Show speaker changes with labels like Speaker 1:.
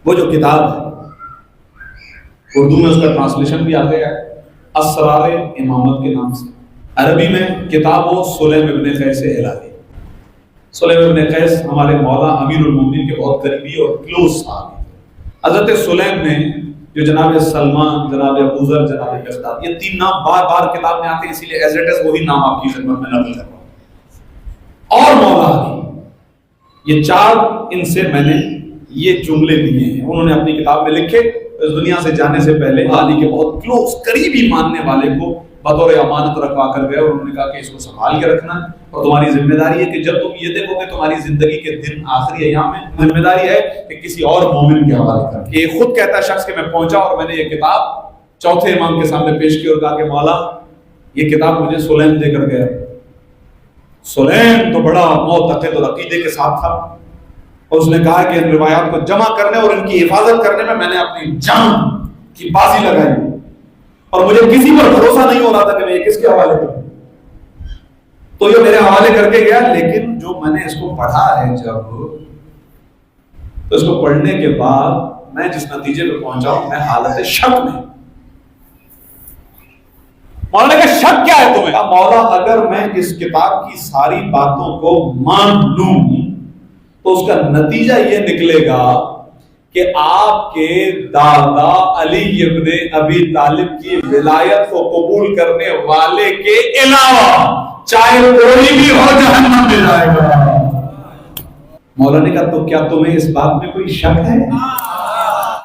Speaker 1: وہ جو کتاب ہے اردو میں اس کا ٹرانسلیشن بھی آ گیا ہے اسرار امامت کے نام سے، عربی میں کتاب و سلیم ابن قیس ہلالی۔ سلیم ابن قیس ہمارے مولا امیر المومنین کے بہت قریبی اور کلوز صحابی۔ حضرت سلیم نے جو جناب سلمان، جناب ابو ذر، جناب مقداد، یہ تین نام بار بار کتاب میں آتے ہیں، اسی لیے ایز اٹ از وہی نام آپ کی خدمت میں نقل کر رہا ہوں۔ اور مولا علی، یہ چار ان سے میں نے یہ جملے لیے ہیں، انہوں نے اپنی کتاب میں لکھے۔ اس دنیا سے جانے سے پہلے علی کے بہت کلوز قریبی ماننے والے کو بطور امانت رکھوا کر گئے اور انہوں نے کہا کہ اس کو سنبھال کے رکھنا اور تمہاری ذمہ داری ہے کہ جب تم یہ دیکھو کہ تمہاری زندگی کے دن آخری ایام میں، ذمہ داری ہے کہ کسی اور مومن کے حوالے کر۔ یہ خود کہتا ہے شخص کہ میں پہنچا اور میں نے یہ کتاب چوتھے امام کے سامنے پیش کی اور کہا کہ مولا یہ کتاب مجھے سلیم دے کر گیا۔ سلیم تو بڑا معتقد اور عقیدے کے ساتھ تھا اور اس نے کہا کہ ان روایات کو جمع کرنے اور ان کی حفاظت کرنے میں نے اپنی جان کی بازی لگائی اور مجھے کسی پر بھروسہ نہیں ہو رہا تھا کہ میں یہ کس کے حوالے کروں، تو یہ میرے حوالے کر کے گیا۔ لیکن جو میں نے اس کو پڑھا ہے جب، تو اس کو پڑھنے کے بعد میں جس نتیجے پہ پہنچا ہوں، میں حالت شک میں۔ مولا نے کہا شک کیا ہے تمہیں؟ کہا مولا اگر میں اس کتاب کی ساری باتوں کو مان لوں تو اس کا نتیجہ یہ نکلے گا کہ آپ کے دادا علی ابن ابی طالب کی ولایت کو قبول کرنے والے کے علاوہ چاہے کوئی بھی ہو جہنم میں جائے گا۔ مولا نے کہا تو کیا تمہیں اس بات میں کوئی شک ہے؟